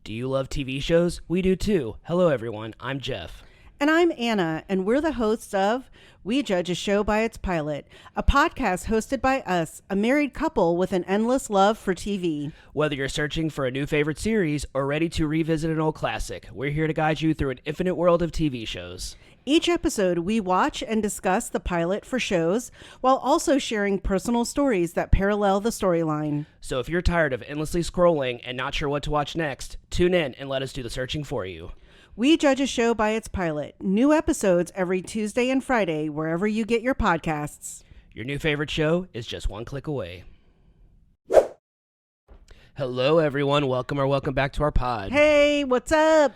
Do you love TV shows? We do too. Hello everyone, I'm Jeff. And I'm Anna, and we're the hosts of We Judge a Show by Its Pilot, a podcast hosted by us, a married couple with an endless love for TV. Whether you're searching for a new favorite series or ready to revisit an old classic, we're here to guide you through an infinite world of TV shows. Each episode, we watch and discuss the pilot for shows, while also sharing personal stories that parallel the storyline. So if you're tired of endlessly scrolling and not sure what to watch next, tune in and let us do the searching for you. We Judge a Show by Its Pilot. New episodes every Tuesday and Friday, wherever you get your podcasts. Your new favorite show is just one click away. Hello, everyone. Welcome back to our pod. Hey, what's up?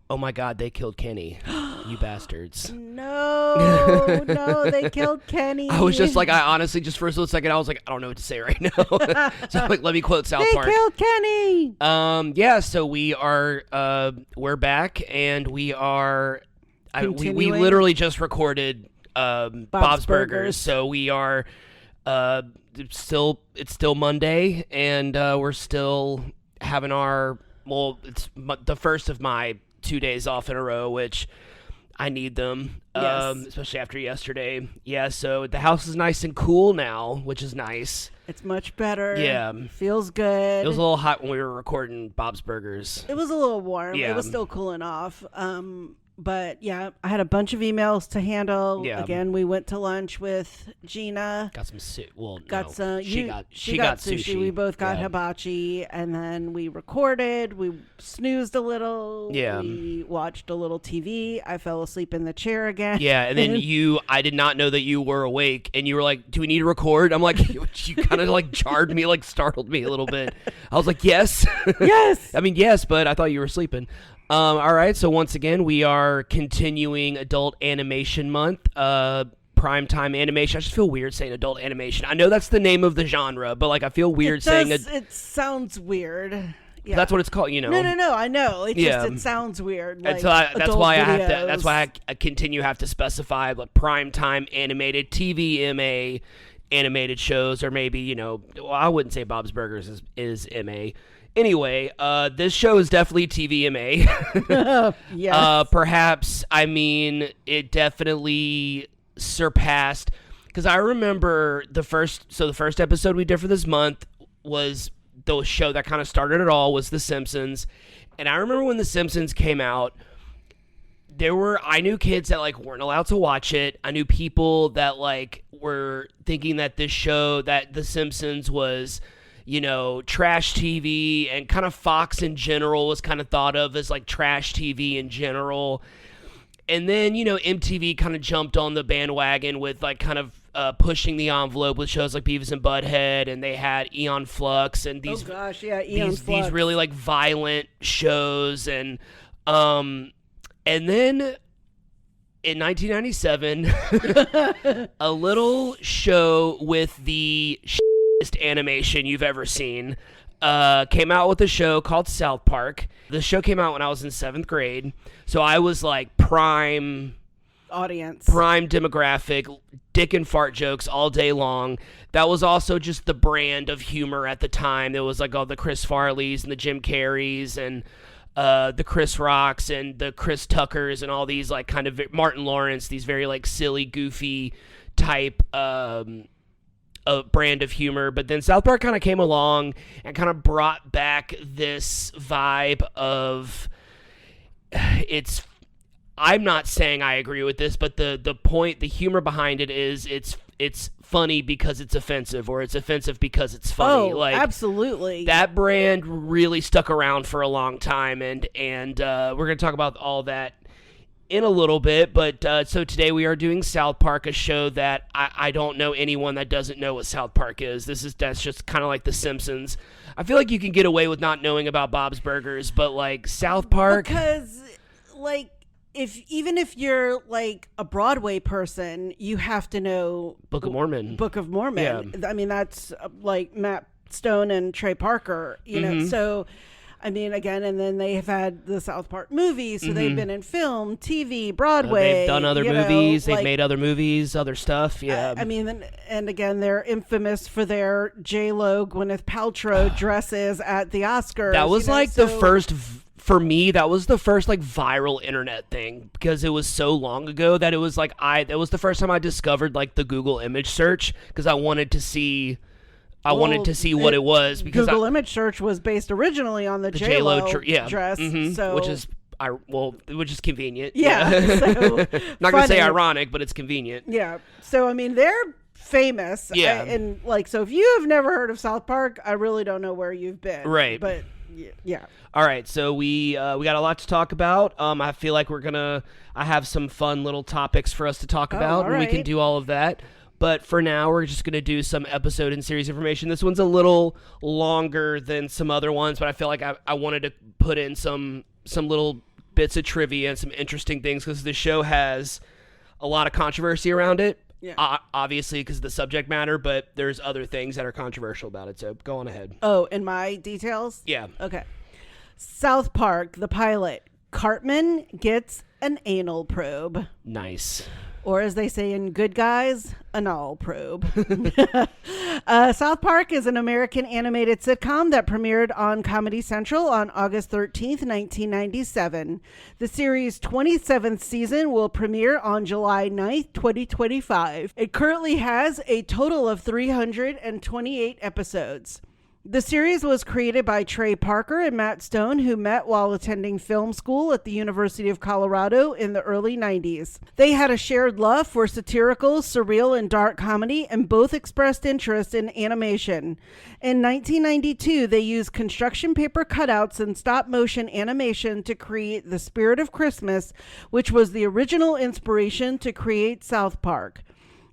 Oh my God, they killed Kenny. You bastards. No, they killed Kenny. I was just like, I honestly, just for a split second, I was like, I don't know what to say right now. So like, let me quote South Park. They killed Kenny. Yeah, so we are, we're back, and we are, we literally just recorded Bob's Burgers. So we are, it's still Monday, and we're still having our, well, it's the first of my 2 days off in a row, which I need them, yes. Especially after yesterday. Yeah, so the house is nice and cool now, which is nice. It's much better. Yeah. Feels good. It was a little hot when we were recording Bob's Burgers. It was a little warm. Yeah. It was still cooling off. But yeah, I had a bunch of emails to handle. Yeah. Again, we went to lunch with Gina. Got some sushi. Well, got no. some. She got sushi. We both got hibachi, and then we recorded. We snoozed a little. Yeah. We watched a little TV. I fell asleep in the chair again. Yeah, and then I did not know that you were awake, and you were like, "Do we need to record?" I'm like, you kind of like jarred me, like startled me a little bit. I was like, "Yes, yes." I mean, yes, but I thought you were sleeping. All right, so once again, we are continuing Adult Animation Month, primetime animation. I just feel weird saying adult animation. I know that's the name of the genre, but like I feel weird saying it. It sounds weird. Yeah. That's what it's called, you know. No, I know. It just it sounds weird. Like, that's why videos. I continue to have to specify like primetime animated TV MA animated shows, or maybe, you know, well, I wouldn't say Bob's Burgers is MA. Anyway, this show is definitely TVMA. Yes. Perhaps, I mean, it definitely surpassed, because I remember the first episode we did for this month was the show that kind of started it all, was The Simpsons. And I remember when The Simpsons came out, I knew kids that like weren't allowed to watch it. I knew people that like were thinking that this show, that The Simpsons was, you know, trash TV, and kind of Fox in general was kind of thought of as like trash TV in general. And then, you know, MTV kind of jumped on the bandwagon with like kind of pushing the envelope with shows like Beavis and Butthead, and they had Eon Flux and these these really like violent shows, and then in 1997 a little show with the animation you've ever seen came out with a show called South Park. The show came out when I was in 7th grade, so I was like prime audience, prime demographic, dick and fart jokes all day long. That was also just the brand of humor at the time. There was like all the Chris Farleys and the Jim Carreys and the Chris Rocks and the Chris Tuckers and all these like kind of Martin Lawrence, these very like silly, goofy type a brand of humor. But then South Park kind of came along and kind of brought back this vibe of I'm not saying I agree with this, but the point, the humor behind it is it's funny because it's offensive, or it's offensive because it's funny. Oh, like, absolutely. That brand really stuck around for a long time, and we're going to talk about all that in a little bit. But so today we are doing South Park, a show that I don't know anyone that doesn't know what South Park is. That's just kind of like The Simpsons. I feel like you can get away with not knowing about Bob's Burgers, but like South Park, because like even if you're like a Broadway person, you have to know Book of Mormon. Yeah. I mean, that's like Matt Stone and Trey Parker, you know. So I mean, again, and then they have had the South Park movies, so they've been in film, TV, Broadway. They've done other movies. They've made other movies, other stuff. Yeah. I mean, and again, they're infamous for their J-Lo, Gwyneth Paltrow dresses at the Oscars. That was the first... For me, that was the first viral internet thing, because it was so long ago that it was that was the first time I discovered the Google image search, because I wanted to see what it was, because Google image search was based originally on the J-Lo dress, so which is convenient. Yeah. So not gonna say ironic, but it's convenient. Yeah. So I mean, they're famous. Yeah. And so if you have never heard of South Park, I really don't know where you've been. Right. But yeah. All right, so we got a lot to talk about. I feel like I have some fun little topics for us to talk about, and we can do all of that. But for now, we're just going to do some episode and series information. This one's a little longer than some other ones, but I feel like I wanted to put in some little bits of trivia and some interesting things, because the show has a lot of controversy around it. Yeah. Obviously, because of the subject matter, but there's other things that are controversial about it, so go on ahead. Oh, in my details? Yeah. Okay. South Park, the pilot. Cartman gets an anal probe. Nice. Or as they say in Good Guys, an anal probe. South Park is an American animated sitcom that premiered on Comedy Central on August 13th, 1997. The series' 27th season will premiere on July 9th, 2025. It currently has a total of 328 episodes. The series was created by Trey Parker and Matt Stone, who met while attending film school at the University of Colorado in the early 90s. They had a shared love for satirical, surreal, and dark comedy, and both expressed interest in animation. In 1992, they used construction paper cutouts and stop-motion animation to create The Spirit of Christmas, which was the original inspiration to create South Park.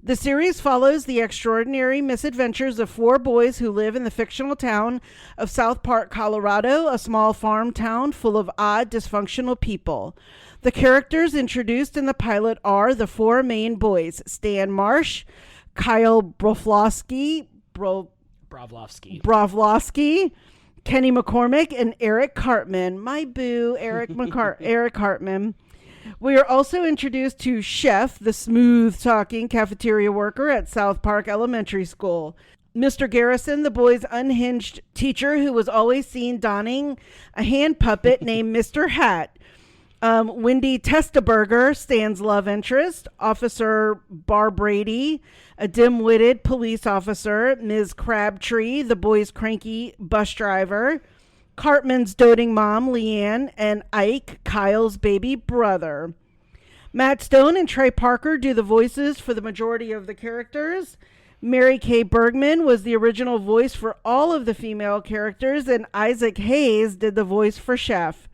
The series follows the extraordinary misadventures of four boys who live in the fictional town of South Park, Colorado, a small farm town full of odd, dysfunctional people. The characters introduced in the pilot are the four main boys: Stan Marsh, Kyle Brovlovsky, Kenny McCormick, and Eric Cartman. My boo, Eric Cartman. We are also introduced to Chef, the smooth-talking cafeteria worker at South Park Elementary School. Mr. Garrison, the boys' unhinged teacher who was always seen donning a hand puppet named Mr. Hat. Wendy Testaberger, Stan's love interest. Officer Bar Brady, a dim-witted police officer. Ms. Crabtree, the boys' cranky bus driver. Cartman's doting mom, Leanne, and Ike, Kyle's baby brother. Matt Stone and Trey Parker do the voices for the majority of the characters. Mary Kay Bergman was the original voice for all of the female characters, and Isaac Hayes did the voice for Chef.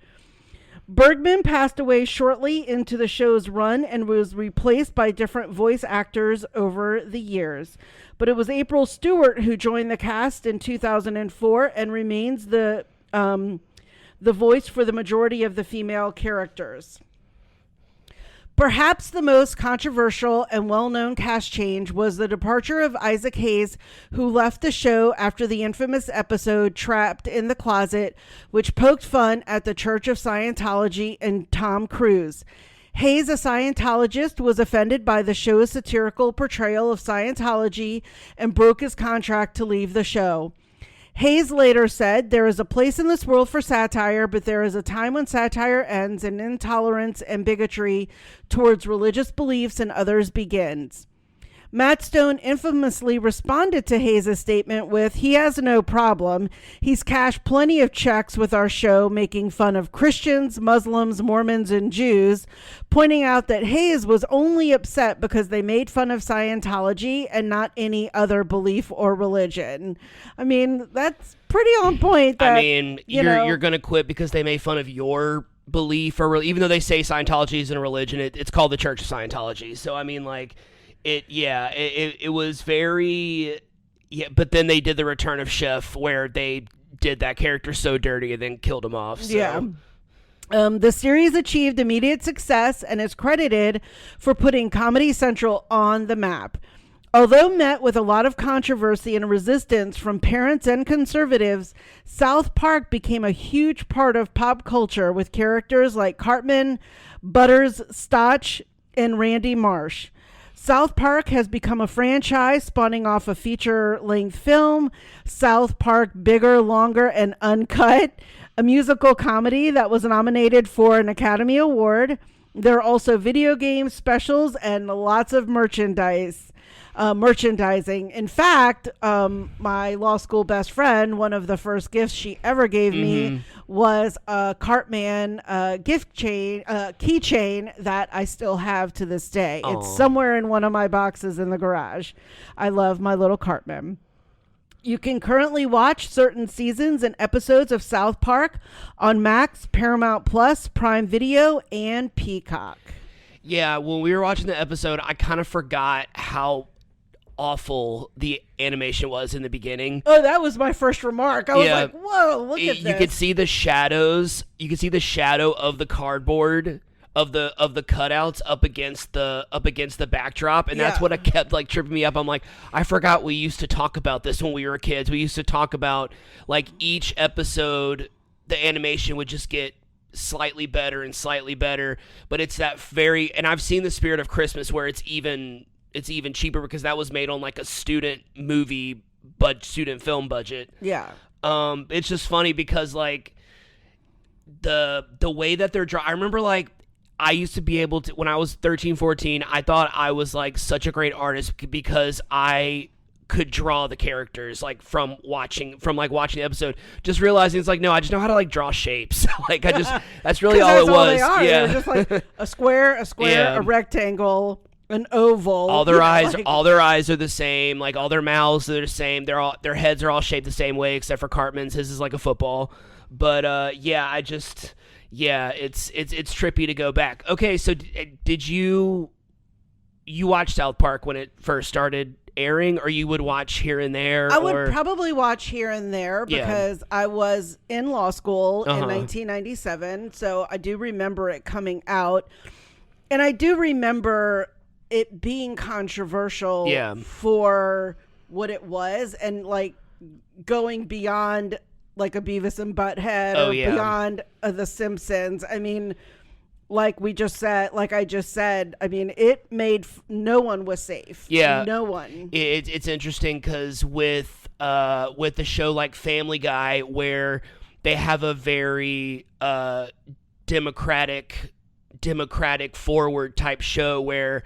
Bergman passed away shortly into the show's run and was replaced by different voice actors over the years. But it was April Stewart who joined the cast in 2004 and remains the voice for the majority of the female characters. Perhaps the most controversial and well-known cast change was the departure of Isaac Hayes, who left the show after the infamous episode Trapped in the Closet, which poked fun at the Church of Scientology and Tom Cruise. Hayes, a Scientologist, was offended by the show's satirical portrayal of Scientology and broke his contract to leave the show. Hayes later said, "There is a place in this world for satire, but there is a time when satire ends and intolerance and bigotry towards religious beliefs and others begins." Matt Stone infamously responded to Hayes' statement with, "He has no problem. He's cashed plenty of checks with our show, making fun of Christians, Muslims, Mormons, and Jews," pointing out that Hayes was only upset because they made fun of Scientology and not any other belief or religion. I mean, that's pretty on point. That, you're going to quit because they made fun of your belief, or even though they say Scientology isn't a religion, it's called the Church of Scientology. So, I mean, it was very, but then they did the return of Chef where they did that character so dirty and then killed him off. So. Yeah. The series achieved immediate success and is credited for putting Comedy Central on the map. Although met with a lot of controversy and resistance from parents and conservatives, South Park became a huge part of pop culture with characters like Cartman, Butters Stotch, and Randy Marsh. South Park has become a franchise spawning off a feature-length film, South Park Bigger, Longer, and Uncut, a musical comedy that was nominated for an Academy Award. There are also video game specials and lots of merchandising. In fact, my law school best friend, one of the first gifts she ever gave me was a Cartman gift chain keychain that I still have to this day. Aww. It's somewhere in one of my boxes in the garage. I love my little Cartman. You can currently watch certain seasons and episodes of South Park on Max, Paramount Plus, Prime Video, and Peacock. Yeah, when we were watching the episode, I kind of forgot how awful the animation was in the beginning. Oh, that was my first remark. I was like, whoa, look at this. You could see the shadows. You could see the shadow of the cardboard of the cutouts up against the backdrop, and that's what kept like tripping me up. I'm like, I forgot we used to talk about this when we were kids. We used to talk about like each episode the animation would just get slightly better and slightly better, but it's that very, and I've seen The Spirit of Christmas where it's even cheaper because that was made on like a student movie student film budget. Yeah. It's just funny because like the way that they're I remember like I used to be able to, when I was 13, 14, I thought I was like such a great artist because I could draw the characters like from watching the episode, just realizing it's like, no, I just know how to like draw shapes. Like I just, that's really all it was. They are. Yeah. They're just like a square, a rectangle, an oval. All their eyes are the same. Like all their mouths are the same. Their heads are all shaped the same way except for Cartman's. His is like a football. But it's trippy to go back. Okay, so did you watch South Park when it first started airing, or you would watch here and there? I would probably watch here and there because I was in law school in 1997, so I do remember it coming out, and I do remember it being controversial for what it was, and like going beyond like a Beavis and Butthead or beyond The Simpsons. I mean, like I just said, I mean, it made no one was safe. Yeah, no one. It's interesting because with the show like Family Guy, where they have a very democratic forward type show where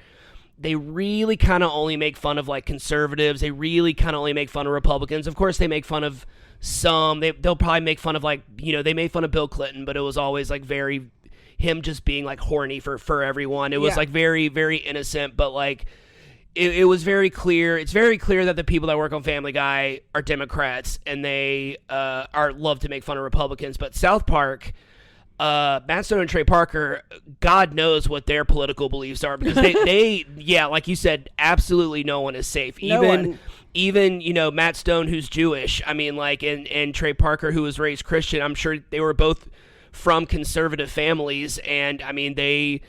they really kind of only make fun of like conservatives. They really kind of only make fun of Republicans. Of course, they make fun of some. They'll probably make fun of like, they made fun of Bill Clinton, but it was always like very him just being like horny for everyone. It was like very, very innocent, but like it was very clear. It's very clear that the people that work on Family Guy are Democrats and they love to make fun of Republicans. But South Park, Matt Stone and Trey Parker, God knows what their political beliefs are, because they like you said, absolutely no one is safe. Even Matt Stone, who's Jewish, I mean, like, and Trey Parker, who was raised Christian, I'm sure they were both from conservative families, and I mean, they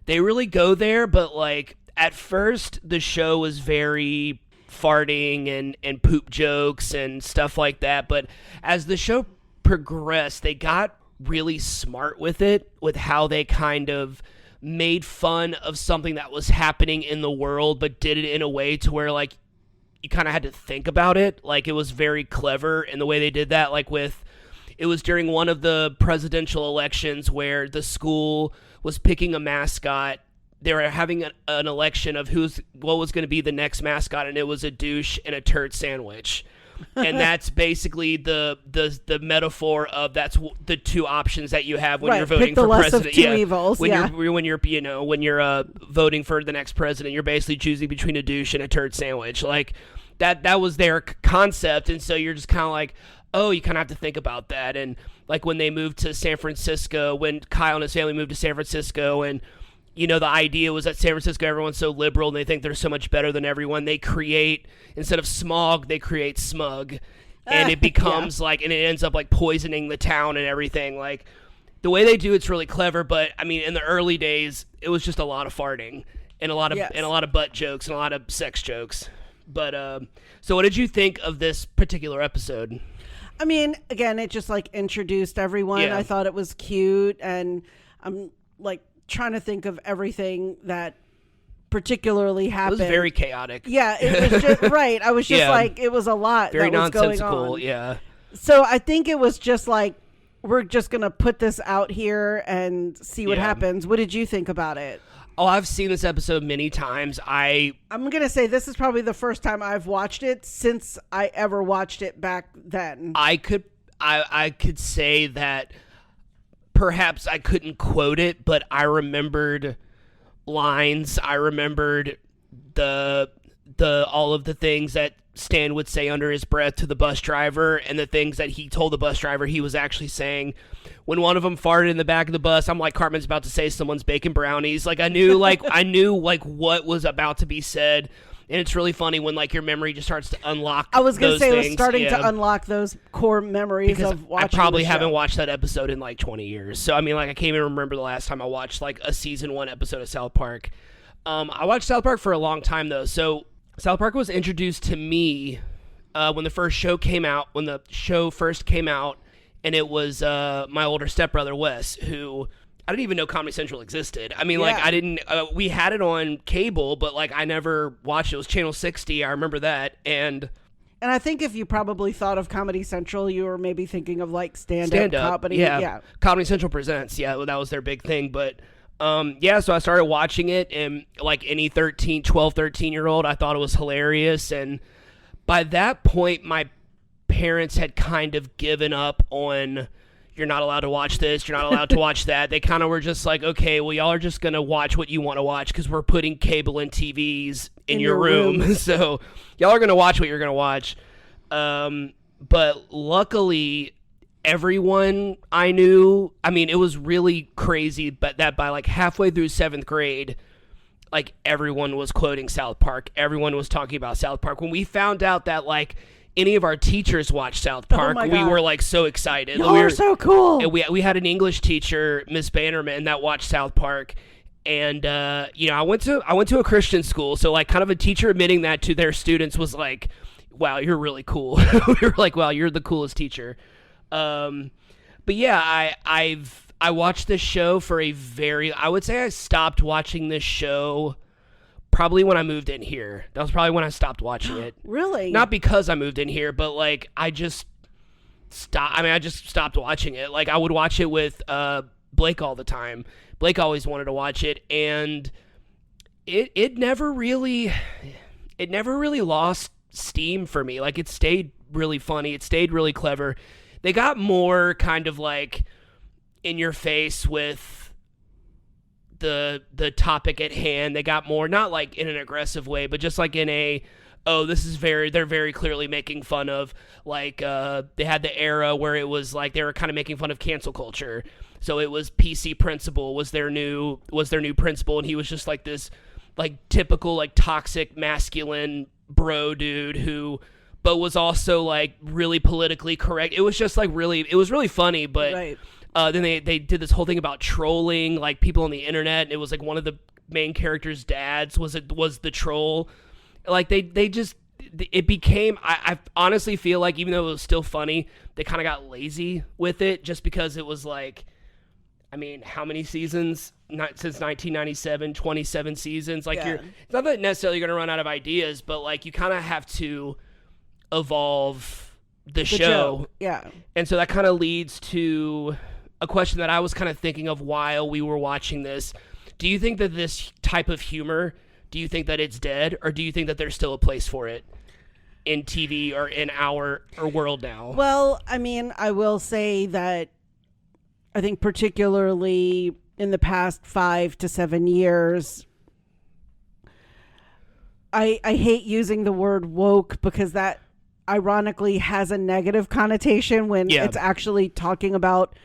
really go there, but like at first the show was very farting and poop jokes and stuff like that, but as the show progressed, they got really smart with it, with how they kind of made fun of something that was happening in the world, but did it in a way to where like you kind of had to think about it. Like it was very clever in the way they did that. Like it was during one of the presidential elections where the school was picking a mascot. They were having an election of what was going to be the next mascot, and it was a douche and a turd sandwich. And that's basically the metaphor of that's the two options that you have when you're voting for president. Of two evils. When you're voting for the next president, you're basically choosing between a douche and a turd sandwich. Like that was their concept, and so you're just kind of like, oh, you kind of have to think about that. And like when they moved to San Francisco, when Kyle and his family moved to San Francisco, and the idea was that San Francisco, everyone's so liberal and they think they're so much better than everyone. They create, instead of smog, they create smug. And it becomes like, and it ends up like poisoning the town and everything. Like the way they do it's really clever, but I mean, in the early days, it was just a lot of farting and a lot of butt jokes and a lot of sex jokes. But so what did you think of this particular episode? I mean, again, it just like introduced everyone. Yeah. I thought it was cute, and I'm like trying to think of everything that particularly happened. It was very chaotic. Yeah, it was just right. I was just Yeah. like, it was a lot Very that was going nonsensical. on. Yeah. So I think it was just like, we're just gonna put this out here and see what Yeah. happens. What did you think about it? Oh, I've seen this episode many times. I'm gonna say this is probably the first time I've watched it since I ever watched it back then. I could say that perhaps I couldn't quote it, but I remembered lines. I remembered the all of the things that Stan would say under his breath to the bus driver, and the things that he told the bus driver he was actually saying. When one of them farted in the back of the bus, I'm like, Cartman's about to say someone's baking brownies. Like I knew what was about to be said. And it's really funny when like your memory just starts to unlock. I was gonna say things. it was starting Yeah. to unlock those core memories Because of watching. I probably the show. haven't watched that episode in like 20 years. So I mean, like I can't even remember the last time I watched like a season 1 episode of South Park. I watched South Park for a long time though. So South Park was introduced to me when the show first came out, and it was my older stepbrother Wes, who I didn't even know Comedy Central existed. I mean, like Yeah. I didn't. We had it on cable, but like I never watched it. It was Channel 60. I remember that, and I think if you probably thought of Comedy Central, you were maybe thinking of like stand-up comedy. Yeah. Comedy Central Presents. Yeah, that was their big thing. But yeah, so I started watching it, and like any 12, 13-year-old, I thought it was hilarious. And by that point, my parents had kind of given up on, you're not allowed to watch this, you're not allowed to watch that. They kind of were just like, okay, well, y'all are just going to watch what you want to watch because we're putting cable and TVs in your room. So y'all are going to watch what you're going to watch. But luckily, everyone I knew, I mean, it was really crazy, but that by like halfway through 7th grade, like everyone was quoting South Park. Everyone was talking about South Park. When we found out that like any of our teachers watched South Park, my we God. were like so excited. Y'all are so cool. And we had an English teacher, Miss Bannerman, that watched South Park. And you know, I went to a Christian school, so like kind of a teacher admitting that to their students was like, wow, you're really cool. We were like, wow, you're the coolest teacher. But yeah, I watched this show for I would say I stopped watching this show probably when I moved in here. That was probably when I stopped watching it. Really? Not because I moved in here, but like I just stopped watching it. Like I would watch it with Blake all the time. Blake always wanted to watch it, and it never really lost steam for me. Like it stayed really funny. It stayed really clever. They got more kind of like in your face with the topic at hand. They got more, not like in an aggressive way, but just like in a, oh, they're very clearly making fun of, like, they had the era where it was like they were kind of making fun of cancel culture. So it was PC Principal was their new principal, and he was just like this like typical like toxic masculine bro dude who but was also like really politically correct. It was just like it was really funny, but Right. Then they did this whole thing about trolling like people on the internet, and it was like one of the main characters' dads was the troll. Like they just, it became, I honestly feel like even though it was still funny, they kind of got lazy with it just because it was like, I mean, how many seasons? Not since 1997, 27 seasons. Like Yeah. it's not that necessarily going to run out of ideas, but like you kind of have to evolve the show. Yeah. And so that kind of leads to a question that I was kind of thinking of while we were watching this. Do you think that this type of humor, do you think that it's dead, or do you think that there's still a place for it in TV or in our world now? Well, I mean, I will say that I think particularly in the past 5 to 7 years, I hate using the word woke because that ironically has a negative connotation when Yeah. it's actually talking about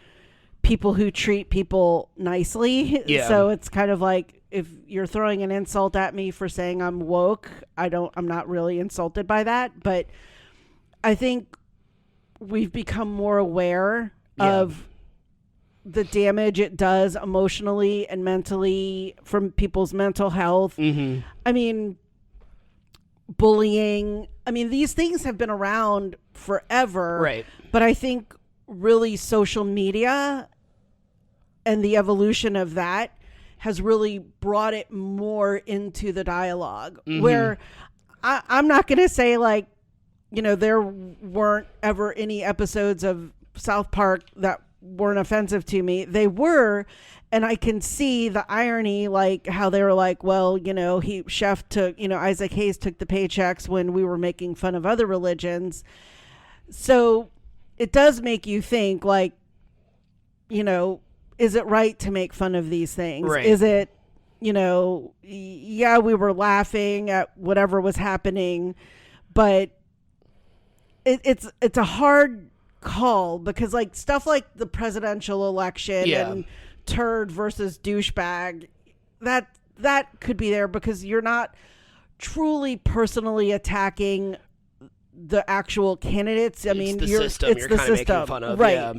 people who treat people nicely. Yeah. So it's kind of like, if you're throwing an insult at me for saying I'm woke, I'm not really insulted by that. But I think we've become more aware of the damage it does emotionally and mentally from people's mental health. Mm-hmm. I mean, bullying. I mean, these things have been around forever. Right. But I think really social media and the evolution of that has really brought it more into the dialogue, where I'm not going to say like, there weren't ever any episodes of South Park that weren't offensive to me. They were, and I can see the irony, like how they were like, well, Chef took, Isaac Hayes took the paychecks when we were making fun of other religions. So it does make you think like, is it right to make fun of these things? Right. Is it, yeah, we were laughing at whatever was happening, but it's a hard call, because like stuff like the presidential election and turd versus douchebag, that could be there because you're not truly personally attacking the actual candidates. I mean, it's you're kind of making fun of, right? Yeah.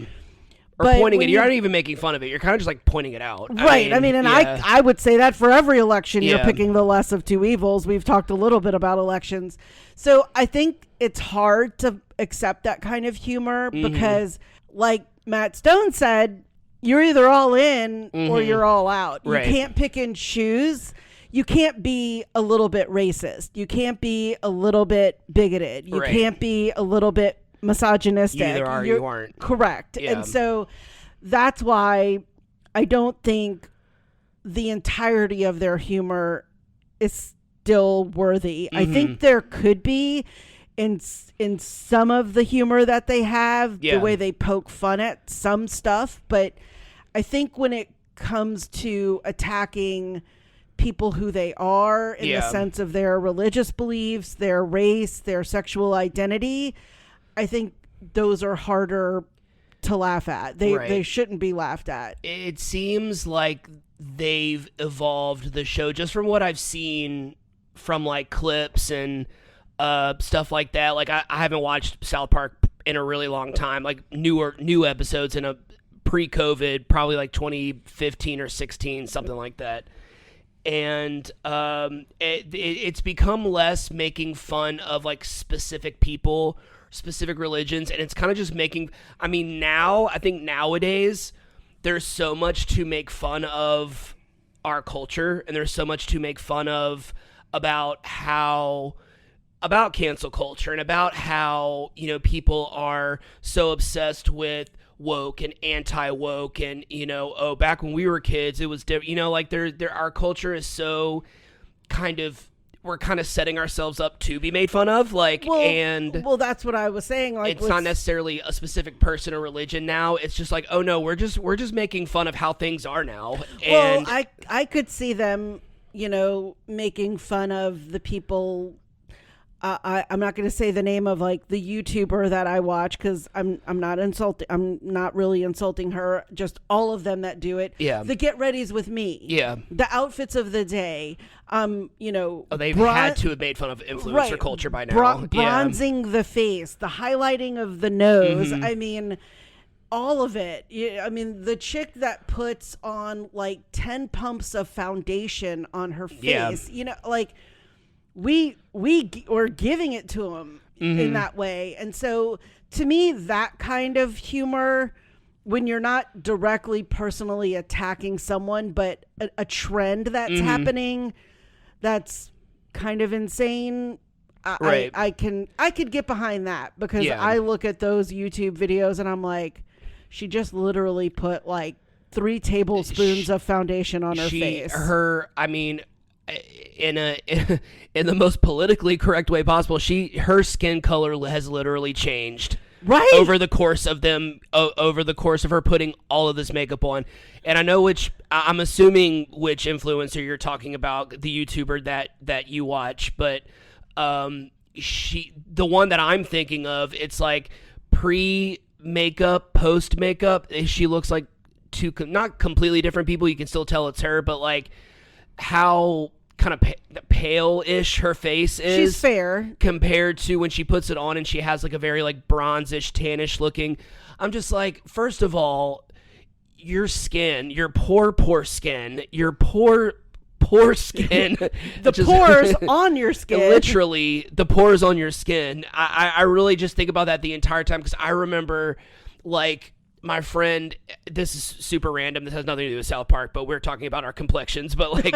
Or But pointing it. when You're not even making fun of it. You're kind of just like pointing it out. Right. I mean, I would say that for every election, you're Yeah. picking the less of two evils. We've talked a little bit about elections. So I think it's hard to accept that kind of humor because, like Matt Stone said, you're either all in or you're all out. Right. You can't pick and choose. You can't be a little bit racist. You can't be a little bit bigoted. You Right. can't be a little bit misogynistic. You either are or you aren't. Correct. Yeah. And so that's why I don't think the entirety of their humor is still worthy. I think there could be in some of the humor that they have, the way they poke fun at some stuff, but I think when it comes to attacking people who they are in the sense of their religious beliefs, their race, their sexual identity, I think those are harder to laugh at. They shouldn't be laughed at. It seems like they've evolved the show just from what I've seen from like clips and stuff like that. Like I haven't watched South Park in a really long time, like new episodes in a pre-COVID, probably like 2015 or 16, something like that. And it's become less making fun of like specific people, specific religions, and it's kind of just making, I think nowadays there's so much to make fun of our culture, and there's so much to make fun of about cancel culture, and about how people are so obsessed with woke and anti-woke, and back when we were kids it was different, like our culture is so we're kind of setting ourselves up to be made fun of, well, that's what I was saying. Like, it's not necessarily a specific person or religion now. It's just like, oh no, we're just making fun of how things are now. And well, I could see them, making fun of the people. I'm not going to say the name of like the YouTuber that I watch, because I'm not insulting. I'm not really insulting her. Just all of them that do it. Yeah. The get readies with me. Yeah. The outfits of the day. They've had to have made fun of influencer culture by now. Bronzing the face, the highlighting of the nose. I mean, all of it. I mean, the chick that puts on like 10 pumps of foundation on her face. Like. We are giving it to them in that way. And so to me, that kind of humor, when you're not directly personally attacking someone, but a trend that's happening, that's kind of insane. I could get behind that, because I look at those YouTube videos and I'm like, she just literally put like 3 tablespoons of foundation on her face. In the most politically correct way possible, her skin color has literally changed over the course of her putting all of this makeup on. And I know I'm assuming which influencer you're talking about, the YouTuber that you watch, but the one that I'm thinking of, it's like pre-makeup, post-makeup, she looks like two not completely different people. You can still tell it's her, but like how kind of pale-ish her face is. She's fair. Compared to when she puts it on and she has like a very like bronzish, tannish looking. I'm just like, first of all, your skin, your poor skin, your poor pore skin. The pores on your skin. Literally, the pores on your skin. I really just think about that the entire time, because I remember, like, my friend, this is super random, this has nothing to do with South Park, but we're talking about our complexions, but, like,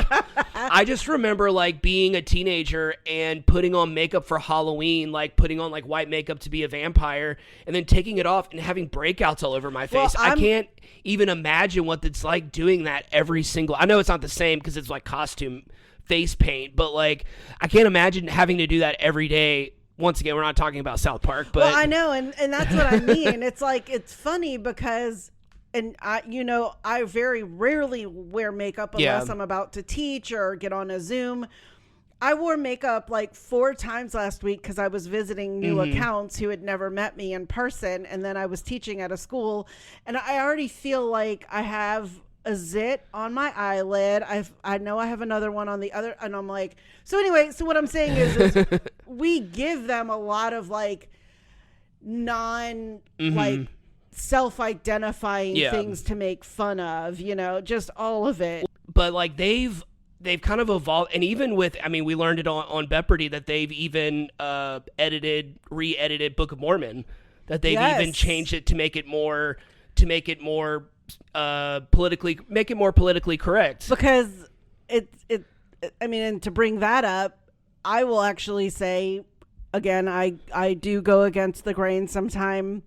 I just remember, like, being a teenager and putting on makeup for Halloween, like, putting on, like, white makeup to be a vampire, and then taking it off and having breakouts all over my face. I can't even imagine what it's like doing that every single... I know it's not the same because it's, like, costume face paint, but, like, I can't imagine having to do that every day. Once again, we're not talking about South Park, but... Well, I know, and that's what I mean. It's like, it's funny because, and I very rarely wear makeup unless I'm about to teach or get on a Zoom. I wore makeup like 4 times last week because I was visiting new accounts who had never met me in person, and then I was teaching at a school, and I already feel like I have a zit on my eyelid. I know I have another one on the other, and I'm like, so anyway, so what I'm saying is we give them a lot of like like self-identifying things to make fun of, just all of it. But like they've kind of evolved, and even with, I mean, we learned it on Beppardy that they've even re-edited Book of Mormon, that they've even changed it to make it more politically correct, because I mean, and to bring that up, I will actually say again, I do go against the grain sometime.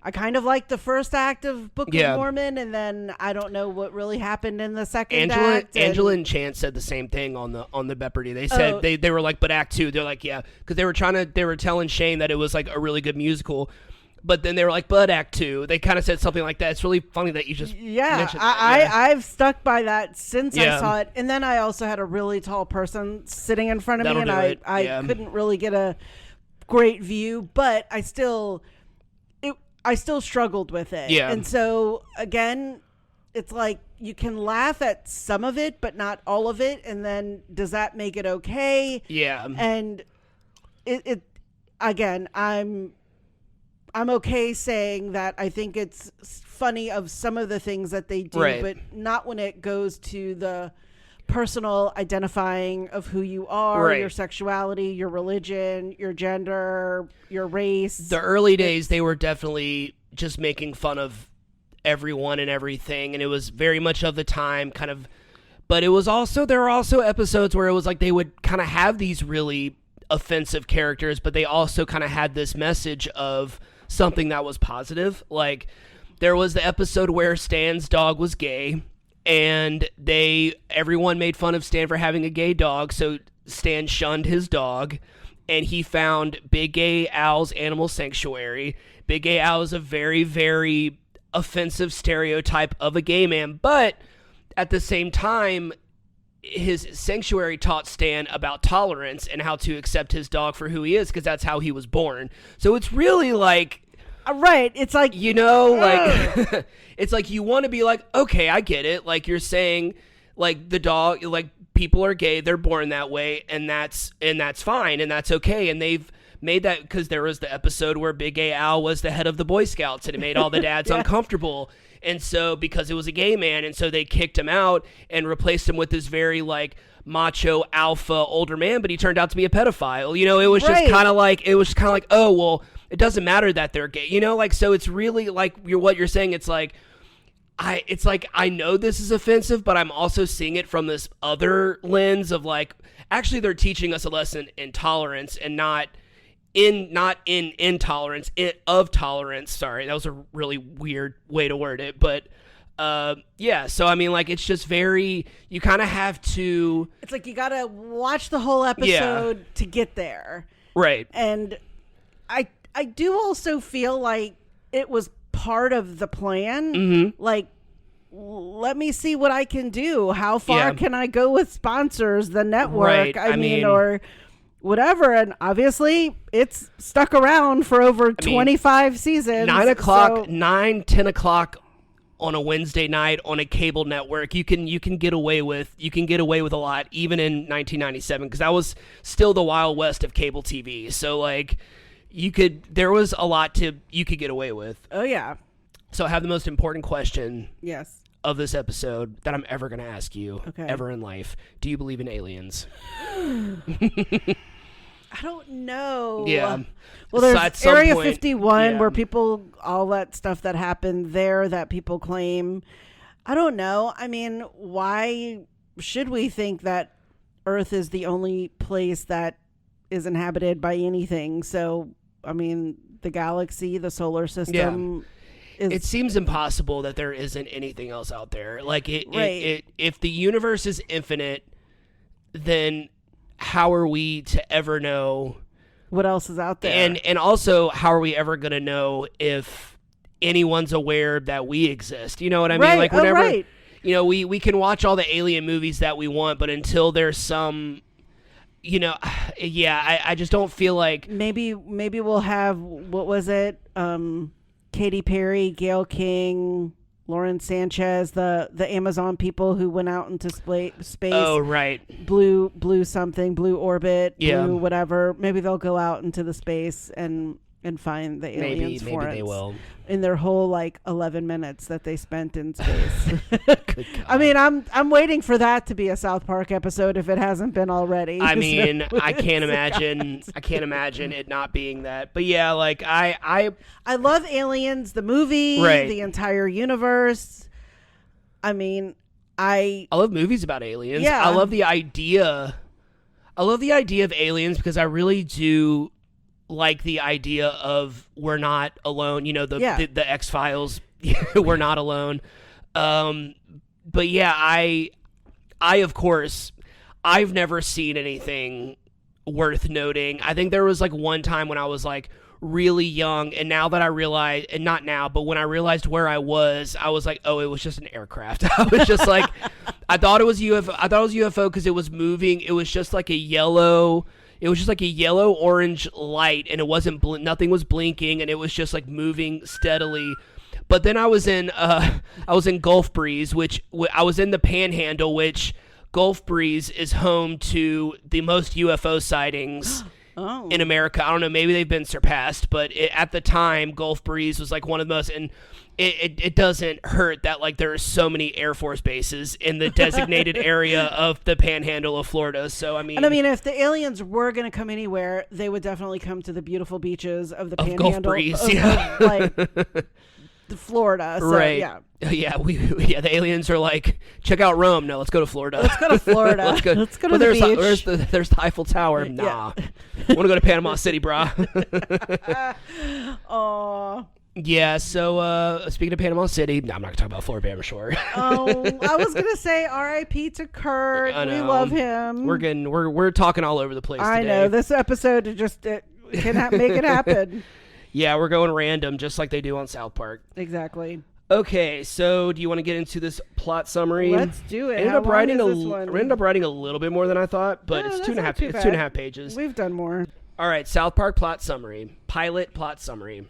I kind of like the first act of Book of Mormon, and then I don't know what really happened in the second act. Angela and Chance said the same thing on the Beppardy. They said they were like, but Act 2, they're like, yeah, because they were telling Shane that it was like a really good musical. But then they were like, but Act 2. They kind of said something like that. It's really funny that you just mentioned that. I've stuck by that since I saw it. And then I also had a really tall person sitting in front of me, and I couldn't really get a great view. But I still struggled with it. Yeah. And so, again, it's like you can laugh at some of it, but not all of it. And then does that make it okay? Yeah. And it again, I'm okay saying that I think it's funny of some of the things that they do, but not when it goes to the personal identifying of who you are, your sexuality, your religion, your gender, your race. The early days, they were definitely just making fun of everyone and everything, and it was very much of the time kind of, but it was also, there were also episodes where it was like they would kind of have these really offensive characters, but they also kind of had this message of something that was positive. Like there was the episode where Stan's dog was gay, and everyone made fun of Stan for having a gay dog, so Stan shunned his dog, and he found Big Gay Al's Animal Sanctuary. Big Gay Al is a very, very offensive stereotype of a gay man, but at the same time, his sanctuary taught Stan about tolerance and how to accept his dog for who he is, because that's how he was born. So it's really like... Right. It's like... like... it's like you want to be like, okay, I get it. Like you're saying, like the dog, like people are gay, they're born that way, and that's fine, and that's okay. And they've made that, because there was the episode where Big Gay Al was the head of the Boy Scouts, and it made all the dads uncomfortable. And so, because it was a gay man, and so they kicked him out and replaced him with this very, like, macho, alpha, older man, but he turned out to be a pedophile. It was just kind of like, oh, well, it doesn't matter that they're gay. Like, so it's really, like, what you're saying, it's like, I know this is offensive, but I'm also seeing it from this other lens of, like, actually they're teaching us a lesson in tolerance, and not in intolerance, of tolerance. Sorry, that was a really weird way to word it, but so I mean, like, it's just very, you kind of have to, it's like you gotta watch the whole episode to get there, right? And I do also feel like it was part of the plan. Like, let me see what I can do, how far can I go with sponsors, the network, I mean, or whatever. And obviously it's stuck around for over 25 seasons. 9 o'clock, 10 o'clock on a Wednesday night on a cable network. You can get away with a lot, even in 1997, because that was still the Wild West of cable TV. So like there was a lot you could get away with. Oh yeah. So I have the most important question. Yes. of this episode that I'm ever going to ask you ever in life. Do you believe in aliens? I don't know. Yeah. Well, there's Area 51 yeah. where people, all that stuff that happened there that people claim. I don't know. I mean, why should we think that Earth is the only place that is inhabited by anything? So, I mean, the galaxy, the solar system. Yeah. It seems impossible that there isn't anything else out there. Like, if the universe is infinite, then how are we to ever know what else is out there? And also, how are we ever going to know if anyone's aware that we exist? You know what I mean? Like, whenever, you know, we can watch all the alien movies that we want, but until there's some, you know, I just don't feel like maybe we'll have, what was it? Katy Perry, Gayle King, Lauren Sanchez, the Amazon people who went out into space. Oh, right. Blue something, blue orbit, blue whatever. Maybe they'll go out into the space and find the aliens for us. Maybe they will. In their whole 11 minutes that they spent in space. I mean, I'm waiting for that to be a South Park episode if it hasn't been already. I mean, I can't imagine it not being that. But yeah, I love Aliens, the movie, the entire universe. I mean, I love movies about aliens. Yeah. I love the idea of aliens because I really do like the idea of we're not alone, you know, the X-Files, we're not alone. But yeah, I of course, I've never seen anything worth noting. I think there was one time when I was really young, and now that I realize, and not now, but when I realized where I was like, oh, it was just an aircraft. I was just I thought it was UFO because it was moving. It was just like a yellow orange light, and it wasn't nothing was blinking, and it was just moving steadily. But then I was in Gulf Breeze, which I was in the Panhandle, which Gulf Breeze is home to the most UFO sightings in America. I don't know, maybe they've been surpassed, but at the time, Gulf Breeze was one of the most, and it doesn't hurt that there are so many Air Force bases in the designated area of the Panhandle of Florida. So I mean, if the aliens were going to come anywhere, they would definitely come to the beautiful beaches of the Panhandle, Gulf Breeze, Florida. So, right? Yeah. The aliens are check out Rome. No, let's go to Florida. Let's go to Florida. let's go to the beach. There's the Eiffel Tower. Nah, I want to go to Panama City, brah. Aw. Yeah, so speaking of Panama City, no, I'm not going to talk about Florida Bama Shore. I was going to say R.I.P. to Kurt. We love him. We're talking all over the place today. I know. This episode can make it happen. Yeah, we're going random just like they do on South Park. Exactly. Okay, so do you want to get into this plot summary? Let's do it. I ended up writing a little bit more than I thought, but it's 2.5 pages. We've done more. All right, South Park plot summary. Pilot plot summary.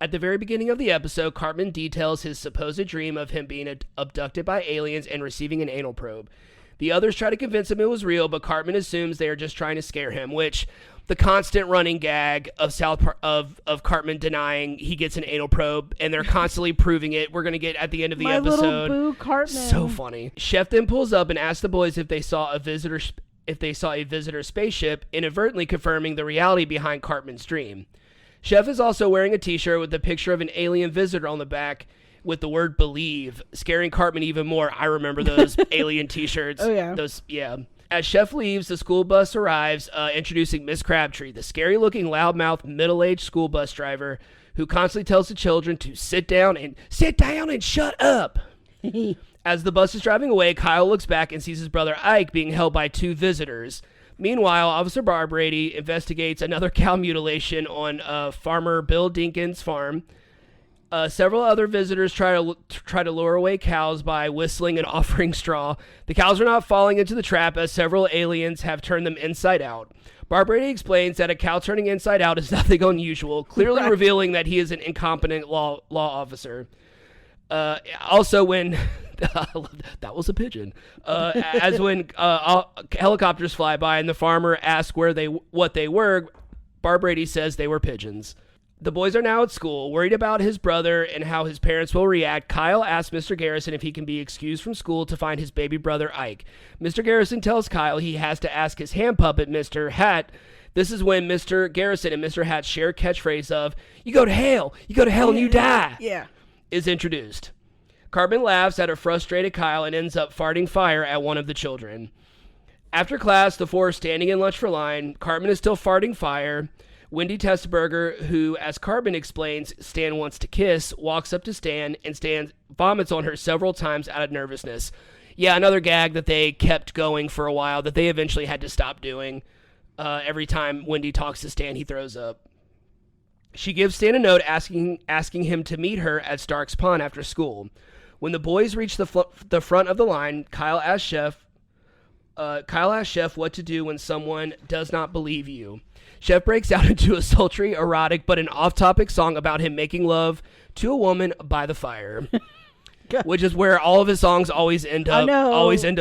At the very beginning of the episode, Cartman details his supposed dream of him being abducted by aliens and receiving an anal probe. The others try to convince him it was real, but Cartman assumes they are just trying to scare him, which the constant running gag of South Park of Cartman denying he gets an anal probe, and they're constantly proving it. We're going to get at the end of the episode. My little boo Cartman. So funny. Chef then pulls up and asks the boys if they saw a visitor spaceship, inadvertently confirming the reality behind Cartman's dream. Chef is also wearing a t-shirt with a picture of an alien visitor on the back with the word believe, scaring Cartman even more. I remember those alien t-shirts. Oh, yeah. As Chef leaves, the school bus arrives, introducing Miss Crabtree, the scary-looking, loudmouth, middle-aged school bus driver who constantly tells the children to sit down and shut up. As the bus is driving away, Kyle looks back and sees his brother Ike being held by two visitors. Meanwhile, Officer Barbrady investigates another cow mutilation on farmer Bill Dinkins' farm. Several other visitors try to lure away cows by whistling and offering straw. The cows are not falling into the trap as several aliens have turned them inside out. Barbrady explains that a cow turning inside out is nothing unusual, clearly revealing that he is an incompetent law officer. Also, when that was a pigeon. As when helicopters fly by and the farmer asks what they were, Barbrady says they were pigeons. The boys are now at school, worried about his brother and how his parents will react. Kyle asks Mr. Garrison if he can be excused from school to find his baby brother Ike. Mr. Garrison tells Kyle he has to ask his hand puppet, Mr. Hat. This is when Mr. Garrison and Mr. Hat's shared catchphrase of, you go to hell and you die, is introduced. Cartman laughs at a frustrated Kyle and ends up farting fire at one of the children. After class, the four are standing in lunch for line. Cartman is still farting fire. Wendy Testberger, who, as Cartman explains, Stan wants to kiss, walks up to Stan, and Stan vomits on her several times out of nervousness. Yeah, another gag that they kept going for a while that they eventually had to stop doing. Every time Wendy talks to Stan, he throws up. She gives Stan a note asking him to meet her at Stark's Pond after school. When the boys reach the front of the line, Kyle asks Chef what to do when someone does not believe you. Chef breaks out into a sultry, erotic, but an off-topic song about him making love to a woman by the fire, which is where all of his songs always end up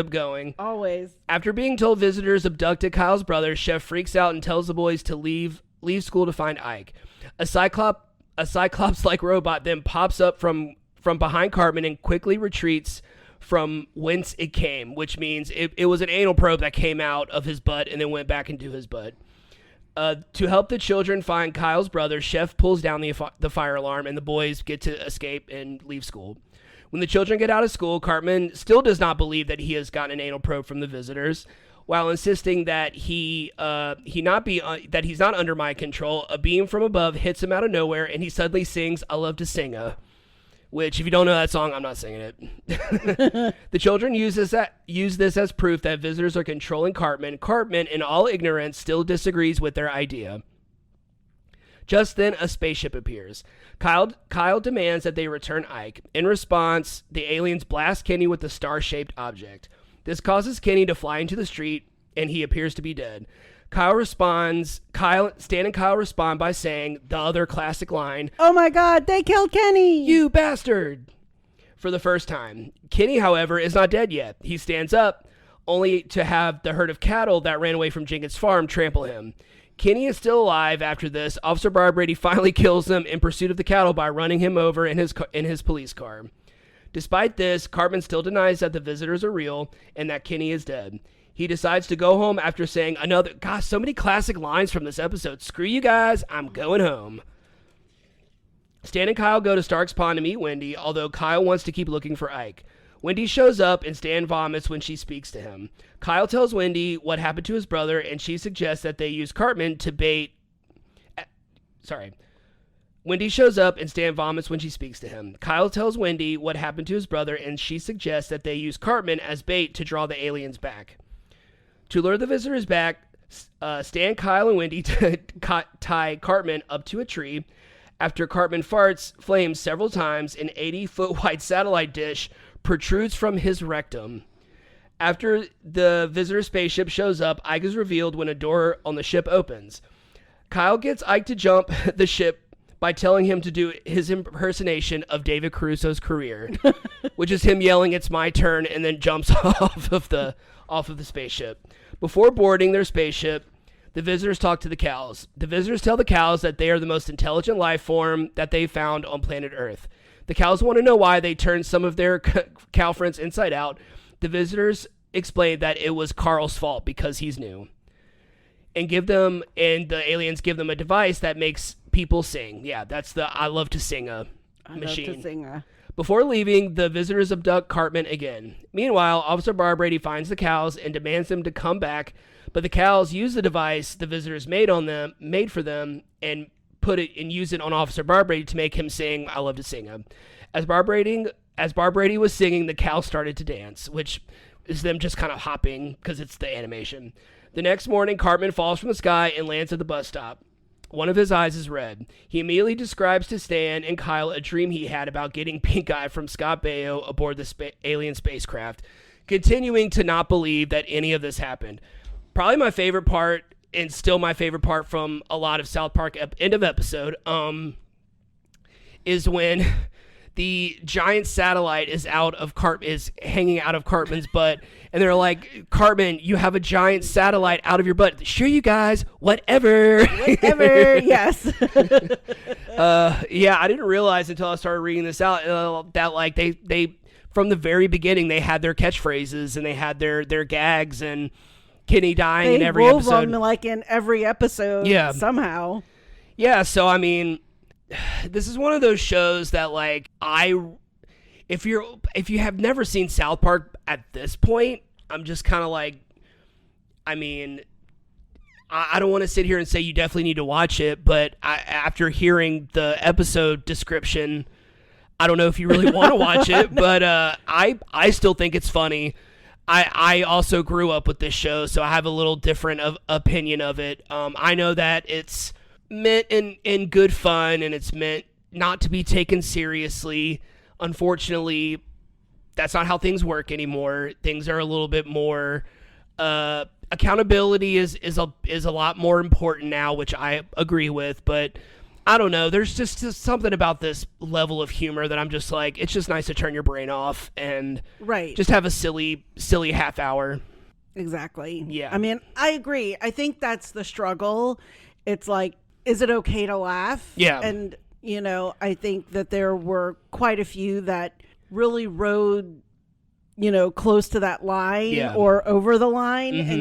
going. Always. After being told visitors abducted Kyle's brother, Chef freaks out and tells the boys to leave school to find Ike. A Cyclops-like robot then pops up from behind Cartman and quickly retreats from whence it came, which means it was an anal probe that came out of his butt and then went back into his butt. To help the children find Kyle's brother, Chef pulls down the fire alarm and the boys get to escape and leave school. When the children get out of school, Cartman still does not believe that he has gotten an anal probe from the visitors, while insisting that he's not under my control. A beam from above hits him out of nowhere, and he suddenly sings "I Love to Sing-a," which, if you don't know that song, I'm not singing it. The children use this as proof that visitors are controlling Cartman. Cartman, in all ignorance, still disagrees with their idea. Just then, a spaceship appears. Kyle demands that they return Ike. In response, the aliens blast Kenny with the star-shaped object. This causes Kenny to fly into the street, and he appears to be dead. Stan and Kyle respond by saying the other classic line, "Oh my God, they killed Kenny! You bastard!" for the first time. Kenny, however, is not dead yet. He stands up, only to have the herd of cattle that ran away from Jenkins' farm trample him. Kenny is still alive after this. Officer Barbrady finally kills him in pursuit of the cattle by running him over in his police car. Despite this, Cartman still denies that the visitors are real and that Kenny is dead. He decides to go home after saying so many classic lines from this episode. Screw you guys, I'm going home. Stan and Kyle go to Stark's Pond to meet Wendy, although Kyle wants to keep looking for Ike. Wendy shows up and Stan vomits when she speaks to him. Kyle tells Wendy what happened to his brother, and she suggests that they use Cartman to bait... Wendy shows up and Stan vomits when she speaks to him. Kyle tells Wendy what happened to his brother, and she suggests that they use Cartman as bait to draw the aliens back. To lure the visitors back, Stan, Kyle, and Wendy tie Cartman up to a tree. After Cartman farts flames several times, an 80-foot-wide satellite dish protrudes from his rectum. After the visitor spaceship shows up, Ike is revealed when a door on the ship opens. Kyle gets Ike to jump the ship by telling him to do his impersonation of David Caruso's career, which is him yelling, "It's my turn," and then jumps off of the spaceship. Before boarding their spaceship, the visitors talk to the cows. The visitors tell the cows that they are the most intelligent life form that they found on planet Earth. The cows want to know why they turned some of their cow friends inside out. The visitors explain that it was Carl's fault because he's new. And the aliens give them a device that makes people sing. Yeah, that's the I Love to Sing-a machine. Love to Sing-a. Before leaving, the visitors abduct Cartman again. Meanwhile, Officer Barbrady finds the cows and demands them to come back, but the cows use the device the visitors made for them and use it on Officer Barbrady to make him sing I Love to Sing-a. As Barbrady was singing, the cows started to dance, which is them just kind of hopping because it's the animation. The next morning, Cartman falls from the sky and lands at the bus stop. One of his eyes is red. He immediately describes to Stan and Kyle a dream he had about getting Pink Eye from Scott Baio aboard the alien spacecraft, continuing to not believe that any of this happened. Probably my favorite part, and still my favorite part from a lot of South Park end of episode, is when the giant satellite is hanging out of Cartman's butt, and they're like, Cartman, you have a giant satellite out of your butt. Sure, you guys, whatever. Yes. Yeah, I didn't realize until I started reading this out that like they from the very beginning they had their catchphrases and they had their gags and Kenny dying in every episode. Them like in every episode. Yeah. Somehow. Yeah. So I mean, this is one of those shows that like if you have never seen South Park at this point, I'm just kind of like, I mean, I don't want to sit here and say you definitely need to watch it, but after hearing the episode description, I don't know if you really want to watch it, but I still think it's funny. I also grew up with this show, so I have a little different opinion of it. I know that it's meant in good fun, and it's meant not to be taken seriously. Unfortunately, that's not how things work anymore. Things are a little bit more accountability is a lot more important now, which I agree with, but I don't know. There's just something about this level of humor that I'm just like, it's just nice to turn your brain off and just have a silly half hour. Exactly. Yeah. I mean, I agree. I think that's the struggle. It's like, is it okay to laugh? Yeah. And, I think that there were quite a few that really rode, close to that line or over the line. Mm-hmm.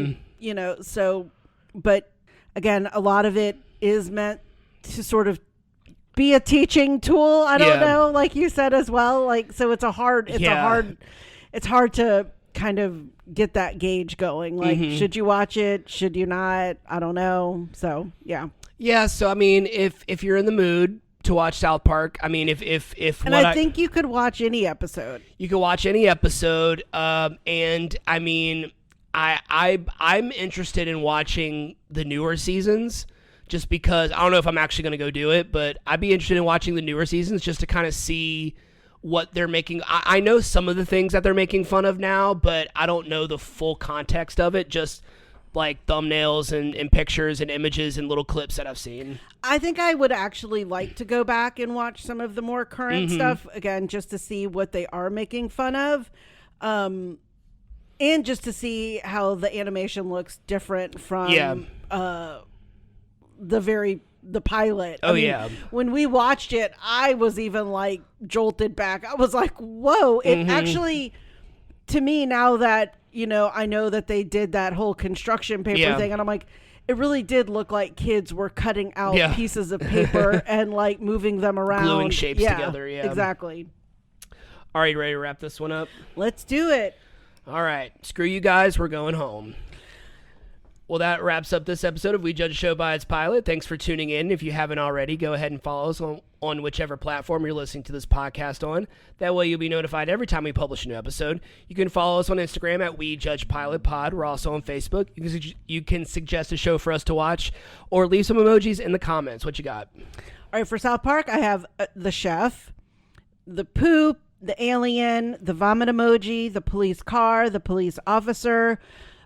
And, but again, a lot of it is meant to sort of be a teaching tool. I don't know, like you said as well. Like, so it's hard to kind of get that gauge going. Like, should you watch it? Should you not? I don't know. So, yeah. Yeah. So, I mean, if you're in the mood to watch South Park, I mean, I think you could watch any episode. You could watch any episode. And I mean, I'm interested in watching the newer seasons just because I don't know if I'm actually going to go do it, but I'd be interested in watching the newer seasons just to kind of see what they're making. I know some of the things that they're making fun of now, but I don't know the full context of it. Just like thumbnails and pictures and images and little clips that I've seen. I think I would actually like to go back and watch some of the more current stuff again, just to see what they are making fun of. And just to see how the animation looks different from the pilot. I mean, when we watched it, I was even like jolted back. I was like, whoa, it actually, to me, now that, I know that they did that whole construction paper thing, and I'm like, it really did look like kids were cutting out pieces of paper and like moving them around. Gluing shapes together. Yeah, exactly. All right, ready to wrap this one up? Let's do it. All right. Screw you guys. We're going home. Well, that wraps up this episode of We Judge a Show by its pilot. Thanks for tuning in. If you haven't already, go ahead and follow us on whichever platform you're listening to this podcast on. That way you'll be notified every time we publish a new episode. You can follow us on Instagram at We Judge Pilot Pod. We're also on Facebook. You can suggest a show for us to watch or leave some emojis in the comments. What you got? All right, for South Park, I have the chef, the poop, the alien, the vomit emoji, the police car, the police officer,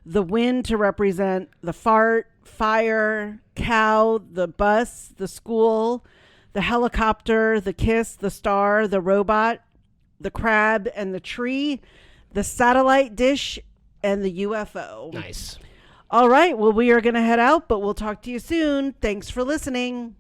the wind to represent the fart, fire, cow, the bus, the school, the helicopter, the kiss, the star, the robot, the crab and the tree, the satellite dish, and the UFO. Nice. All right. Well, we are going to head out, but we'll talk to you soon. Thanks for listening.